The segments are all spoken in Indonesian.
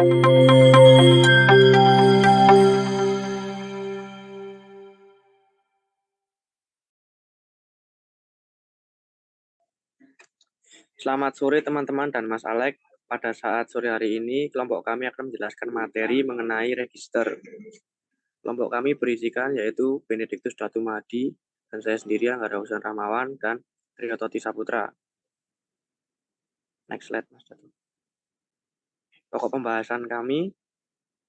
Selamat sore teman-teman dan Mas Alek. Pada saat sore hari ini, kelompok kami akan menjelaskan materi mengenai register. Kelompok kami berisikan yaitu Benediktus Datumadi, dan saya sendiri Anggara Husain Rahmawan, dan Triyototi Saputra. Next slide, Mas Datu. Pokok pembahasan kami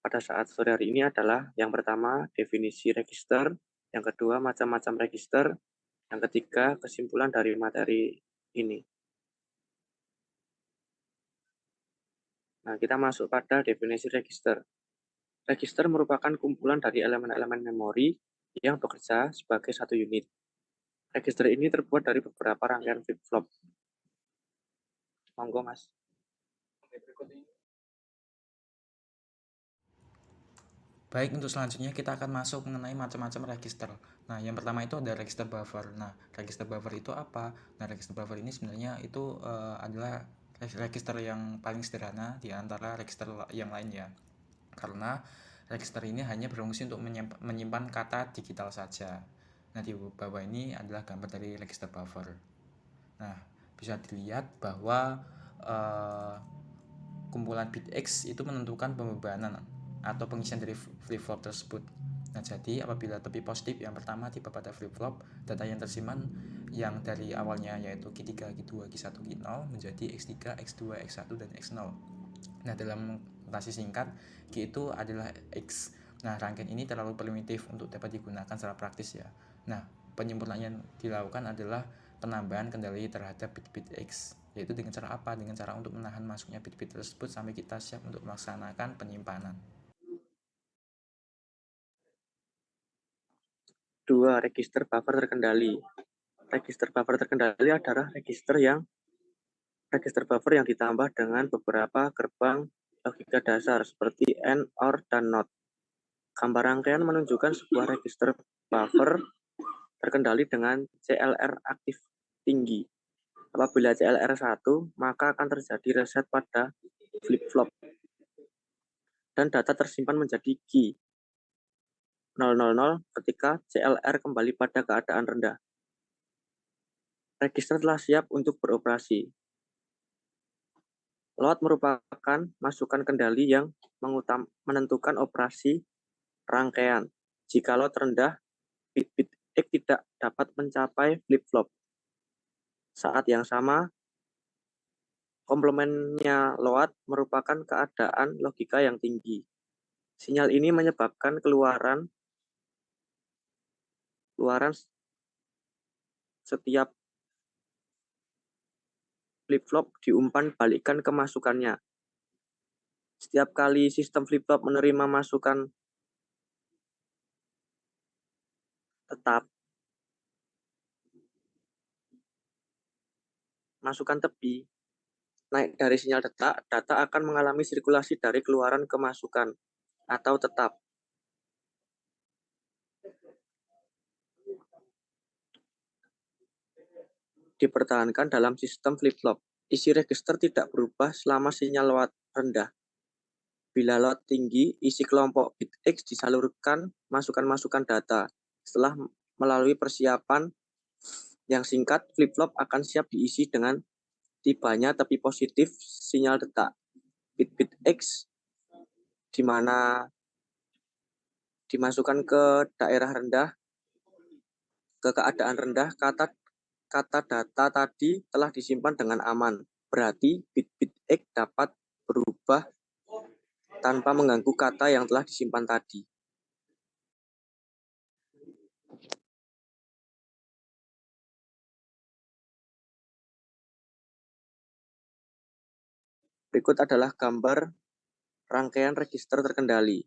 pada saat sore hari ini adalah yang pertama, definisi register, yang kedua, macam-macam register, yang ketiga, kesimpulan dari materi ini. Nah, kita masuk pada definisi register. Register merupakan kumpulan dari elemen-elemen memori yang bekerja sebagai satu unit. Register ini terbuat dari beberapa rangkaian flip-flop. Monggo, Mas. Baik, untuk selanjutnya kita akan masuk mengenai macam-macam register. Nah, yang pertama itu ada register buffer. Nah, register buffer itu apa? Nah, register buffer ini sebenarnya itu adalah register yang paling sederhana di antara register yang lainnya. Karena register ini hanya berfungsi untuk menyimpan kata digital saja. Nah, di bawah ini adalah gambar dari register buffer. Nah, bisa dilihat bahwa kumpulan bit X itu menentukan pembebanan atau pengisian dari flip-flop tersebut. Nah, jadi apabila tepi positif yang pertama tiba pada flip-flop, data yang tersimpan yang dari awalnya yaitu Q3, Q2, Q1, Q0 menjadi X3, X2, X1, dan X0. Nah, dalam notasi singkat, Q itu adalah X. Nah, rangkaian ini terlalu primitif untuk dapat digunakan secara praktis ya. Nah, penyempurnaan yang dilakukan adalah penambahan kendali terhadap bit-bit X. Yaitu dengan cara apa? Dengan cara untuk menahan masuknya bit-bit tersebut sampai kita siap untuk melaksanakan penyimpanan. 2. Register buffer terkendali. Register buffer terkendali adalah register buffer yang ditambah dengan beberapa gerbang logika dasar seperti AND, OR, dan NOT. Gambar rangkaian menunjukkan sebuah register buffer terkendali dengan CLR aktif tinggi. Apabila CLR 1, maka akan terjadi reset pada flip-flop dan data tersimpan menjadi key 000 ketika CLR kembali pada keadaan rendah. Register telah siap untuk beroperasi. Load merupakan masukan kendali yang menentukan operasi rangkaian. Jika load rendah, bit-bit X tidak dapat mencapai flip-flop. Saat yang sama, komplemennya load merupakan keadaan logika yang tinggi. Sinyal ini menyebabkan keluaran setiap flip-flop diumpan balikkan ke masukannya. Setiap kali sistem flip-flop menerima masukan tetap, masukan tepi, naik dari sinyal detak, data akan mengalami sirkulasi dari keluaran ke masukan atau tetap. Dipertahankan dalam sistem flip-flop. Isi register tidak berubah selama sinyal load rendah. Bila load tinggi, isi kelompok bit X disalurkan masukan-masukan data. Setelah melalui persiapan yang singkat, flip-flop akan siap diisi dengan tibanya tepi positif sinyal detak. Bit-bit X di mana dimasukkan ke daerah rendah, ke keadaan rendah, kata data tadi telah disimpan dengan aman. Berarti bit-bit X dapat berubah tanpa mengganggu kata yang telah disimpan tadi. Berikut adalah gambar rangkaian register terkendali.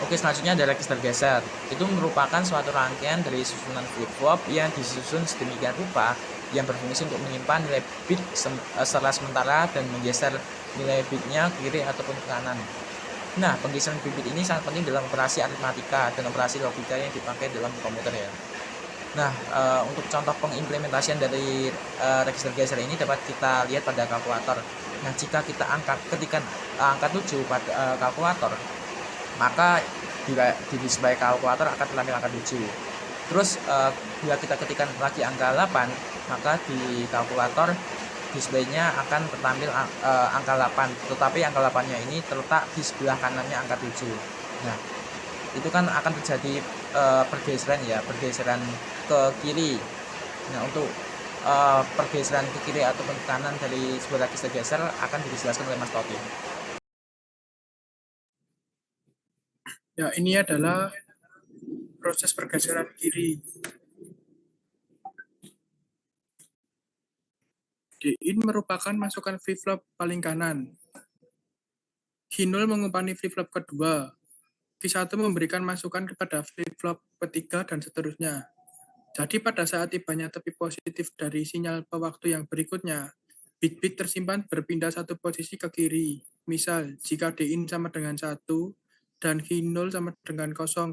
Oke, selanjutnya ada register geser. Itu merupakan suatu rangkaian dari susunan flip-flop yang disusun sedemikian rupa yang berfungsi untuk menyimpan nilai bit secara sementara dan menggeser nilai bitnya ke kiri ataupun ke kanan. Nah, penggeseran bit ini sangat penting dalam operasi aritmatika dan operasi logika yang dipakai dalam komputer ya. Nah, untuk contoh pengimplementasian dari register geser ini dapat kita lihat pada kalkulator. Nah, jika kita ketikkan angka 7 pada kalkulator, maka di display kalkulator akan tertampil angka 7. Terus bila kita ketikkan lagi angka 8, maka di kalkulator displaynya akan tertampil angka 8, tetapi angka 8-nya ini terletak di sebelah kanannya angka 7. Nah, itu kan akan terjadi pergeseran ke kiri. Nah, untuk pergeseran ke kiri ataupun ke kanan dari sebuah register geser akan dijelaskan oleh Mas Toti. Ya, ini adalah proses pergeseran kiri. D-in merupakan masukan flip-flop paling kanan. Q0 mengumpangi flip-flop kedua. Q1 memberikan masukan kepada flip-flop ketiga dan seterusnya. Jadi pada saat tibanya tepi positif dari sinyal pewaktu yang berikutnya, bit-bit tersimpan berpindah satu posisi ke kiri. Misal, jika D-in sama dengan 1 dan Q0 sama dengan 000,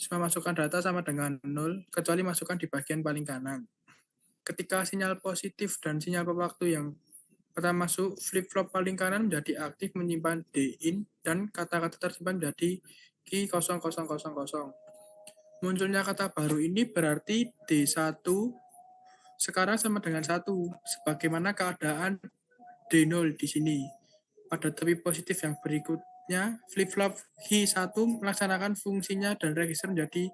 semua masukan data sama dengan 0, kecuali masukan di bagian paling kanan. Ketika sinyal positif dan sinyal pewaktu yang pertama masuk, flip-flop paling kanan menjadi aktif menyimpan D-in dan kata-kata tersimpan menjadi Q0000. Munculnya kata baru ini berarti D1 sekarang sama dengan 1, sebagaimana keadaan D0 di sini. Pada tepi positif yang berikutnya, flip-flop Q1 melaksanakan fungsinya dan register menjadi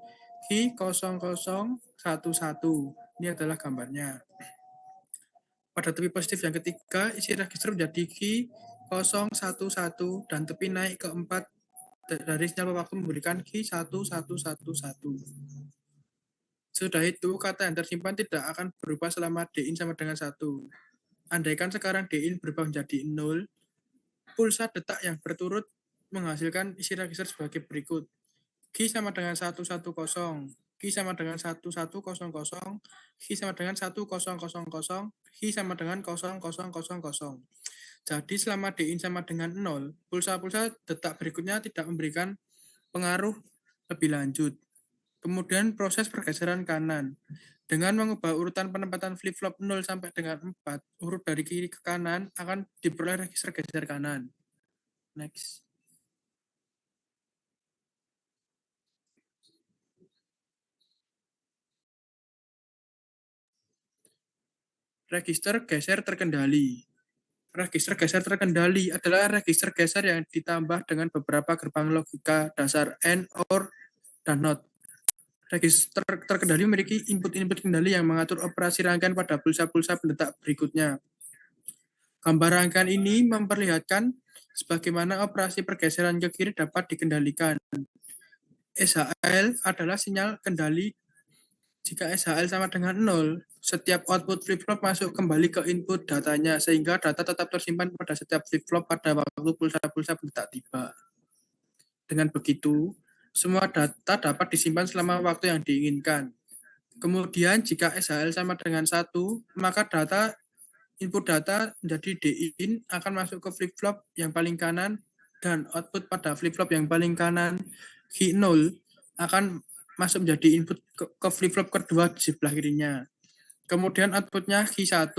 Q0011. Ini adalah gambarnya. Pada tepi positif yang ketiga, isi register menjadi Q011 dan tepi naik ke 4 dari sinyal waktu memberikan Q1111. Sudah itu, kata yang tersimpan tidak akan berubah selama D-in sama dengan 1. Andaikan sekarang D-in berubah menjadi 0, pulsa detak yang berturut menghasilkan isi register sebagai berikut. Q sama dengan 110, Q sama dengan 1100, Q sama dengan 1000, Q sama dengan 0000. Jadi selama D-in sama dengan 0, pulsa-pulsa detak berikutnya tidak memberikan pengaruh lebih lanjut. Kemudian proses pergeseran kanan. Dengan mengubah urutan penempatan flip-flop 0 sampai dengan 4, urut dari kiri ke kanan akan diperoleh register geser kanan. Next. Register geser terkendali. Register geser terkendali adalah register geser yang ditambah dengan beberapa gerbang logika dasar AND, OR, dan NOT. Register terkendali memiliki input-input kendali yang mengatur operasi rangkaian pada pulsa-pulsa pendetak berikutnya. Gambar rangkaian ini memperlihatkan sebagaimana operasi pergeseran ke kiri dapat dikendalikan. SHL adalah sinyal kendali. Jika SHL sama dengan 0, setiap output flip-flop masuk kembali ke input datanya, sehingga data tetap tersimpan pada setiap flip-flop pada waktu pulsa-pulsa pendetak tiba. Dengan begitu, semua data dapat disimpan selama waktu yang diinginkan. Kemudian jika SHL sama dengan 1, maka input data menjadi D-in akan masuk ke flip-flop yang paling kanan dan output pada flip-flop yang paling kanan Q0 akan masuk menjadi input ke flip-flop kedua di sebelah kirinya. Kemudian outputnya Q1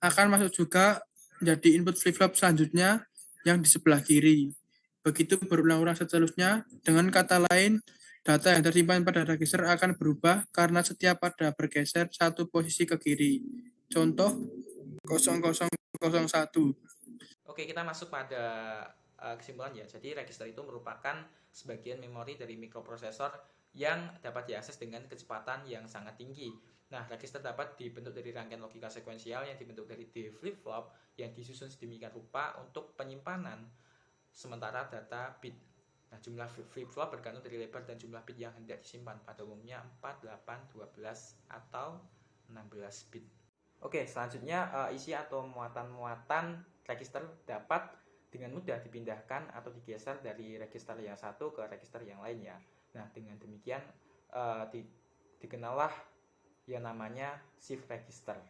akan masuk juga menjadi input flip-flop selanjutnya yang di sebelah kiri. Begitu berulang-ulang seterusnya. Dengan kata lain, data yang tersimpan pada register akan berubah karena setiap ada bergeser satu posisi ke kiri. Contoh 0001. Oke, kita masuk pada kesimpulan ya. Jadi register itu merupakan sebagian memori dari mikroprosesor yang dapat diakses dengan kecepatan yang sangat tinggi. Nah, register dapat dibentuk dari rangkaian logika sekuensial yang dibentuk dari D flip-flop yang disusun sedemikian rupa untuk penyimpanan sementara data bit. Nah, jumlah flip-flop bergantung dari lebar dan jumlah bit yang hendak disimpan, pada umumnya 4, 8, 12, atau 16 bit. Oke, selanjutnya isi atau muatan-muatan register dapat dengan mudah dipindahkan atau digeser dari register yang satu ke register yang lainnya. Nah, dengan demikian dikenallah yang namanya shift register.